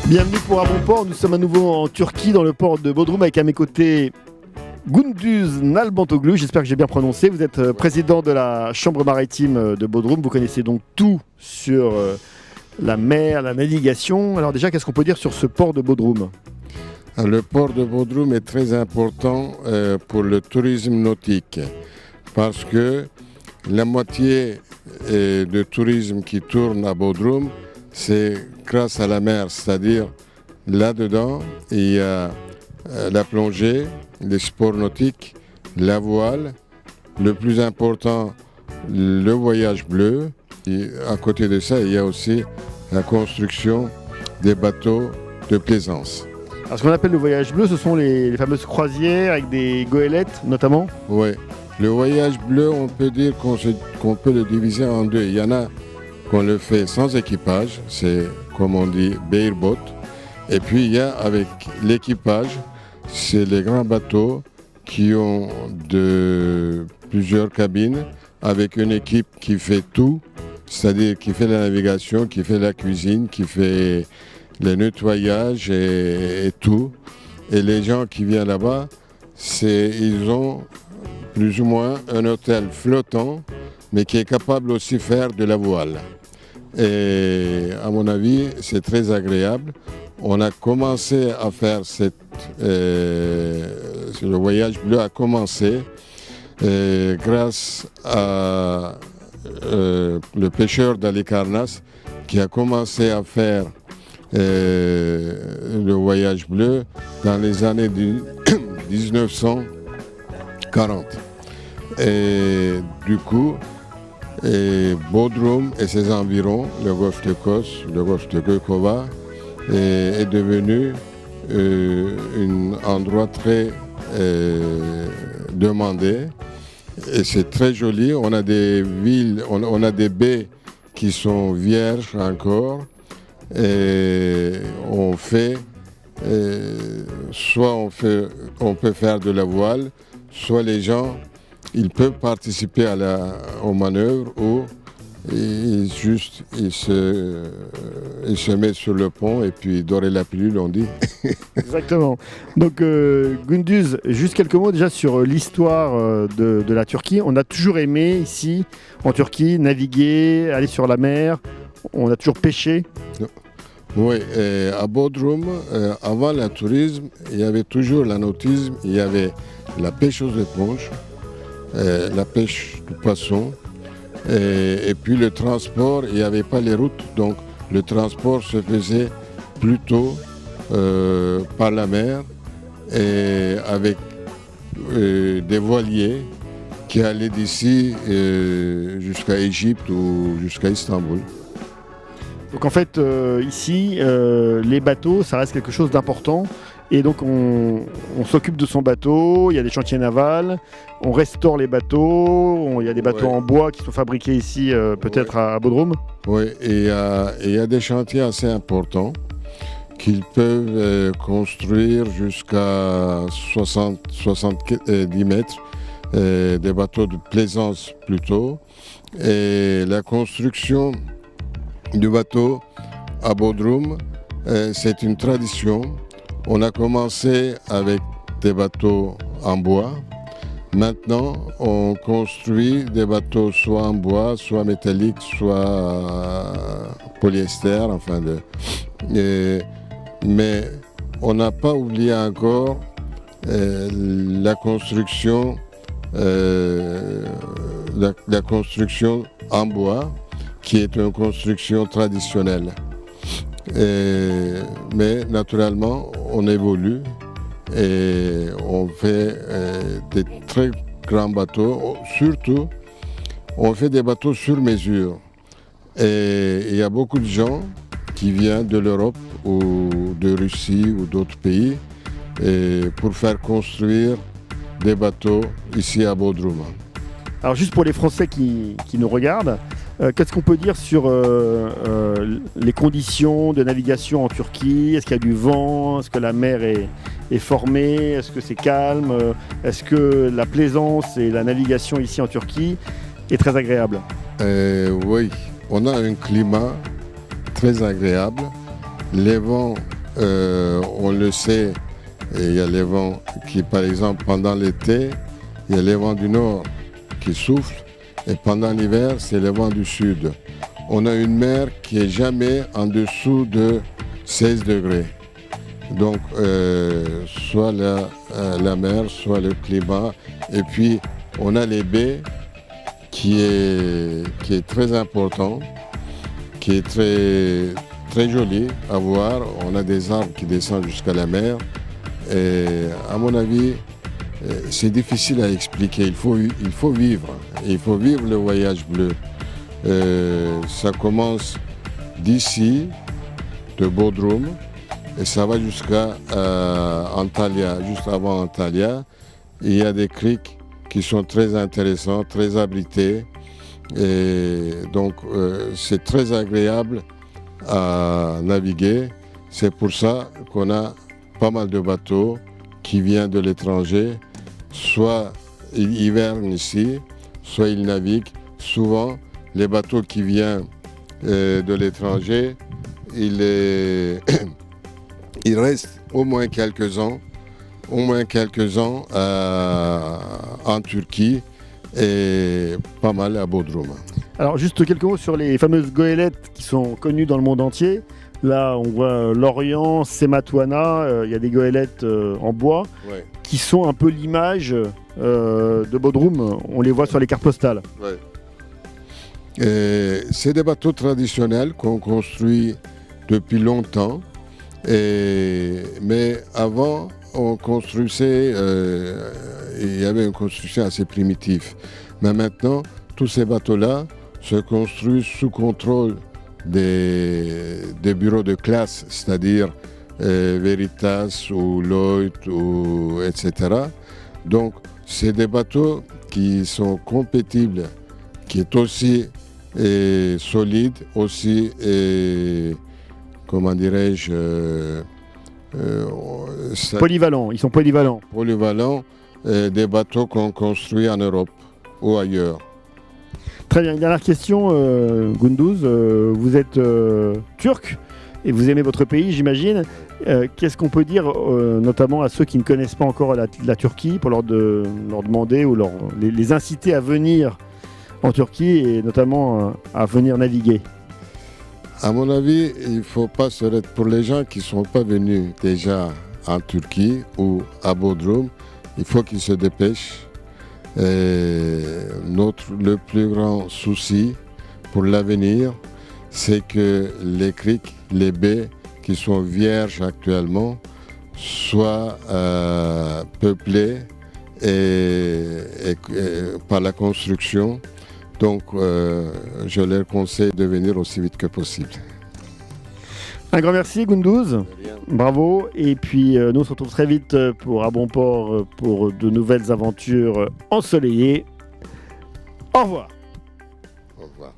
Bienvenue pour un bon port, nous sommes à nouveau en Turquie dans le port de Bodrum avec à mes côtés Gündüz Nalbantoglu, j'espère que j'ai bien prononcé. Vous êtes président de la chambre maritime de Bodrum, vous connaissez donc tout sur la mer, la navigation. Alors déjà, qu'est-ce qu'on peut dire sur ce port de Bodrum ? Le port de Bodrum est très important pour le tourisme nautique parce que la moitié de tourisme qui tourne à Bodrum, c'est grâce à la mer, c'est-à-dire là-dedans, il y a la plongée, les sports nautiques, la voile, le plus important, le voyage bleu. Et à côté de ça, il y a aussi la construction des bateaux de plaisance. Alors ce qu'on appelle le voyage bleu, ce sont les fameuses croisières avec des goélettes notamment ? Oui, le voyage bleu, on peut dire qu'on peut le diviser en deux. Il y en a qu'on le fait sans équipage, c'est comme on dit bareboat. Et puis il y a avec l'équipage, c'est les grands bateaux qui ont plusieurs cabines avec une équipe qui fait tout, c'est-à-dire qui fait la navigation, qui fait la cuisine, qui fait le nettoyage et tout. Et les gens qui viennent là-bas, ils ont plus ou moins un hôtel flottant, mais qui est capable aussi de faire de la voile. Et à mon avis, c'est très agréable. On a commencé à faire le voyage bleu a commencé grâce à le pêcheur d'Halikarnas qui a commencé à faire le voyage bleu dans les années 1940. Et du coup, Bodrum et ses environs, le golfe de Kos, le golfe de Gökova, est devenu un endroit très demandé. Et c'est très joli. On a des villes, on a des baies qui sont vierges encore. Et on peut faire de la voile, soit les gens ils peuvent participer aux manœuvres ou ils se mettent sur le pont et puis dorer la pilule, on dit. Exactement. Donc Gündüz, juste quelques mots déjà sur l'histoire de la Turquie. On a toujours aimé ici, en Turquie, naviguer, aller sur la mer. On a toujours pêché. Oui, à Bodrum, avant le tourisme, il y avait toujours le nautisme, il y avait la pêche aux éponges, la pêche du poisson, et puis le transport, il n'y avait pas les routes, donc le transport se faisait plutôt par la mer et avec des voiliers qui allaient d'ici jusqu'à Égypte ou jusqu'à Istanbul. Donc en fait, ici, les bateaux, ça reste quelque chose d'important. Et donc on s'occupe de son bateau, il y a des chantiers navals, on restaure les bateaux, il y a des bateaux en bois qui sont fabriqués ici, peut-être à Bodrum. Oui, et il y a des chantiers assez importants qu'ils peuvent construire jusqu'à 70 mètres, des bateaux de plaisance plutôt. Et la construction du bateau à Bodrum, c'est une tradition. On a commencé avec des bateaux en bois. Maintenant, on construit des bateaux soit en bois, soit métalliques, soit polyester. Mais on n'a pas oublié encore la construction en bois, qui est une construction traditionnelle. Mais naturellement, on évolue et on fait des très grands bateaux. Surtout, on fait des bateaux sur mesure. Et il y a beaucoup de gens qui viennent de l'Europe ou de Russie ou d'autres pays pour faire construire des bateaux ici à Bodrum. Alors juste pour les Français qui nous regardent, qu'est-ce qu'on peut dire sur les conditions de navigation en Turquie? Est-ce qu'il y a du vent? Est-ce que la mer est formée? Est-ce que c'est calme? Est-ce que la plaisance et la navigation ici en Turquie est très agréable? Oui, on a un climat très agréable. Les vents, on le sait, il y a les vents qui, par exemple, pendant l'été, il y a les vents du nord qui soufflent et pendant l'hiver, c'est les vents du sud. On a une mer qui est jamais en dessous de 16 degrés. Donc, soit la mer, soit le climat. Et puis, on a les baies qui est très important, qui est très joli à voir. On a des arbres qui descendent jusqu'à la mer. Et à mon avis, c'est difficile à expliquer. Il faut vivre. Il faut vivre le voyage bleu. Ça commence d'ici, de Bodrum, et ça va jusqu'à Antalya, juste avant Antalya. Il y a des criques qui sont très intéressants, très abrités. Et donc, c'est très agréable à naviguer. C'est pour ça qu'on a pas mal de bateaux qui viennent de l'étranger. Soit ils hivernent ici, soit ils naviguent. Souvent, les bateaux qui viennent de l'étranger, ils restent au moins quelques ans en Turquie et pas mal à Bodrum. Alors juste quelques mots sur les fameuses goélettes qui sont connues dans le monde entier. Là, on voit Lorient, Sematouana, il y a des goélettes en bois qui sont un peu l'image de Bodrum. On les voit sur les cartes postales. Ouais. C'est des bateaux traditionnels qu'on construit depuis longtemps. Mais avant, on construisait, il y avait une construction assez primitive. Mais maintenant, tous ces bateaux-là se construisent sous contrôle des bureaux de classe, c'est-à-dire Veritas ou Lloyd, etc. Donc, c'est des bateaux qui sont compatibles, qui est aussi solide, aussi, comment dirais-je, polyvalents, ils sont polyvalents. Polyvalents, des bateaux qu'on construit en Europe ou ailleurs. Très bien, une dernière question, Gunduz. Vous êtes turc et vous aimez votre pays, j'imagine. Qu'est-ce qu'on peut dire, notamment à ceux qui ne connaissent pas encore la Turquie, pour leur demander ou les inciter à venir en Turquie et notamment à venir naviguer? À mon avis, il ne faut pas se rater. Pour les gens qui ne sont pas venus déjà en Turquie ou à Bodrum, il faut qu'ils se dépêchent. Le plus grand souci pour l'avenir, c'est que les criques, les baies qui sont vierges actuellement, soient peuplées par la construction. Donc, je leur conseille de venir aussi vite que possible. Un grand merci, Gunduz. Bravo. Et puis, nous on se retrouve très vite à bon port pour de nouvelles aventures ensoleillées. Au revoir. Au revoir.